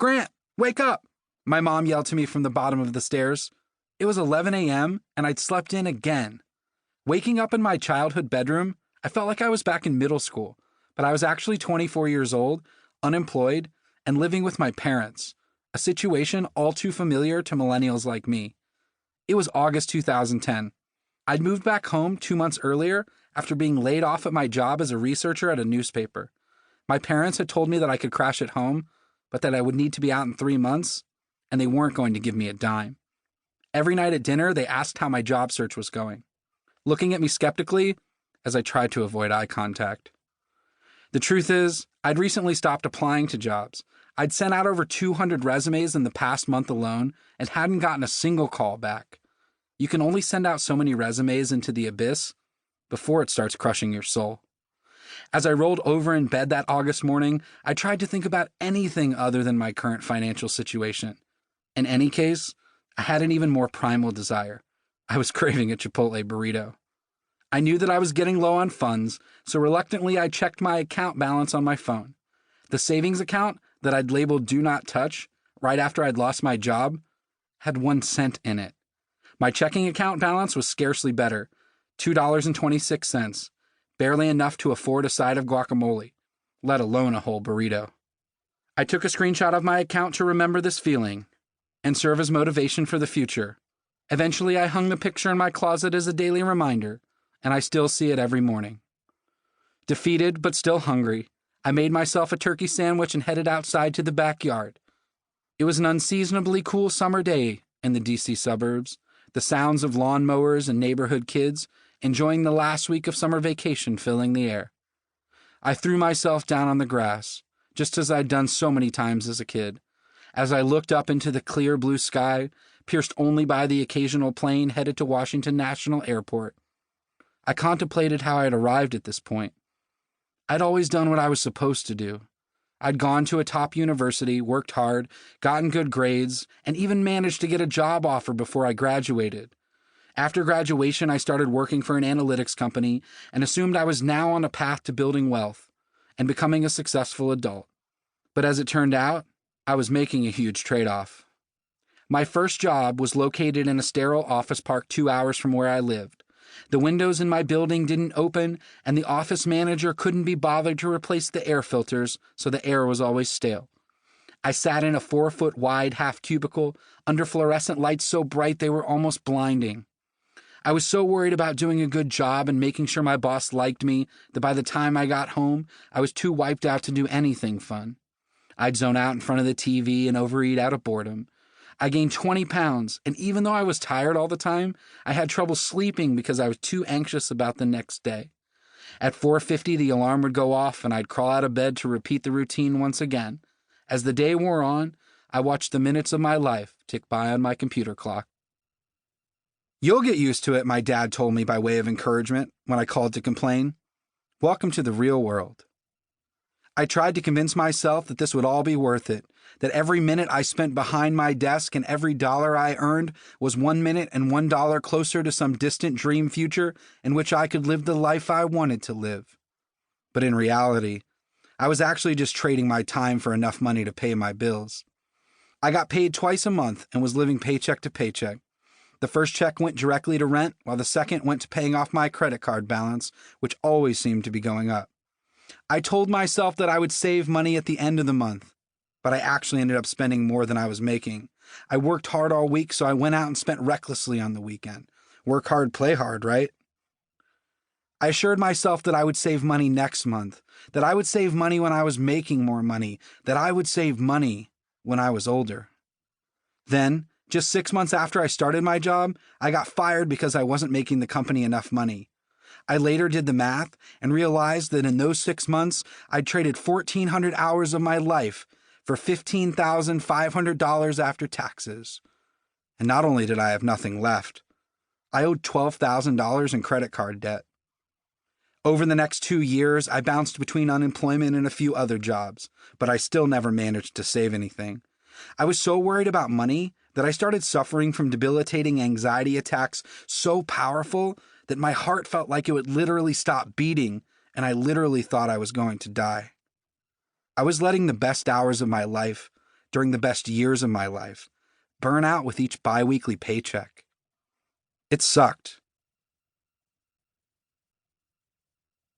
"Grant, wake up!" my mom yelled to me from the bottom of the stairs. It was 11 a.m., and I'd slept in again. Waking up in my childhood bedroom, I felt like I was back in middle school, but I was actually 24 years old, unemployed, and living with my parents, a situation all too familiar to millennials like me. It was August 2010. I'd moved back home 2 months earlier after being laid off at my job as a researcher at a newspaper. My parents had told me that I could crash at home, but that I would need to be out in 3 months, and they weren't going to give me a dime. Every night at dinner, they asked how my job search was going, looking at me skeptically as I tried to avoid eye contact. The truth is, I'd recently stopped applying to jobs. I'd sent out over 200 resumes in the past month alone and hadn't gotten a single call back. You can only send out so many resumes into the abyss before it starts crushing your soul. As I rolled over in bed that August morning, I tried to think about anything other than my current financial situation. In any case, I had an even more primal desire. I was craving a Chipotle burrito. I knew that I was getting low on funds, so reluctantly I checked my account balance on my phone. The savings account that I'd labeled Do Not Touch right after I'd lost my job had 1 cent in it. My checking account balance was scarcely better, $2.26, barely enough to afford a side of guacamole, let alone a whole burrito. I took a screenshot of my account to remember this feeling and serve as motivation for the future. Eventually, I hung the picture in my closet as a daily reminder, and I still see it every morning. Defeated but still hungry, I made myself a turkey sandwich and headed outside to the backyard. It was an unseasonably cool summer day in the DC suburbs, the sounds of lawnmowers and neighborhood kids enjoying the last week of summer vacation filling the air. I threw myself down on the grass, just as I'd done so many times as a kid. As I looked up into the clear blue sky, pierced only by the occasional plane headed to Washington National Airport, I contemplated how I'd arrived at this point. I'd always done what I was supposed to do. I'd gone to a top university, worked hard, gotten good grades, and even managed to get a job offer before I graduated. After graduation, I started working for an analytics company and assumed I was now on a path to building wealth and becoming a successful adult. But as it turned out, I was making a huge trade-off. My first job was located in a sterile office park 2 hours from where I lived. The windows in my building didn't open, and the office manager couldn't be bothered to replace the air filters, so the air was always stale. I sat in a 4-foot-wide half cubicle under fluorescent lights so bright they were almost blinding. I was so worried about doing a good job and making sure my boss liked me that by the time I got home, I was too wiped out to do anything fun. I'd zone out in front of the TV and overeat out of boredom. I gained 20 pounds, and even though I was tired all the time, I had trouble sleeping because I was too anxious about the next day. At 4:50, the alarm would go off, and I'd crawl out of bed to repeat the routine once again. As the day wore on, I watched the minutes of my life tick by on my computer clock. "You'll get used to it," my dad told me by way of encouragement when I called to complain. "Welcome to the real world." I tried to convince myself that this would all be worth it, that every minute I spent behind my desk and every dollar I earned was 1 minute and $1 closer to some distant dream future in which I could live the life I wanted to live. But in reality, I was actually just trading my time for enough money to pay my bills. I got paid twice a month and was living paycheck to paycheck. The first check went directly to rent, while the second went to paying off my credit card balance, which always seemed to be going up. I told myself that I would save money at the end of the month, but I actually ended up spending more than I was making. I worked hard all week, so I went out and spent recklessly on the weekend. Work hard, play hard, right? I assured myself that I would save money next month, that I would save money when I was making more money, that I would save money when I was older. Then, just 6 months after I started my job, I got fired because I wasn't making the company enough money. I later did the math and realized that in those 6 months, I'd traded 1,400 hours of my life for $15,500 after taxes. And not only did I have nothing left, I owed $12,000 in credit card debt. Over the next 2 years, I bounced between unemployment and a few other jobs, but I still never managed to save anything. I was so worried about money that I started suffering from debilitating anxiety attacks so powerful that my heart felt like it would literally stop beating, and I literally thought I was going to die. I was letting the best hours of my life during the best years of my life, burn out with each bi-weekly paycheck. It sucked.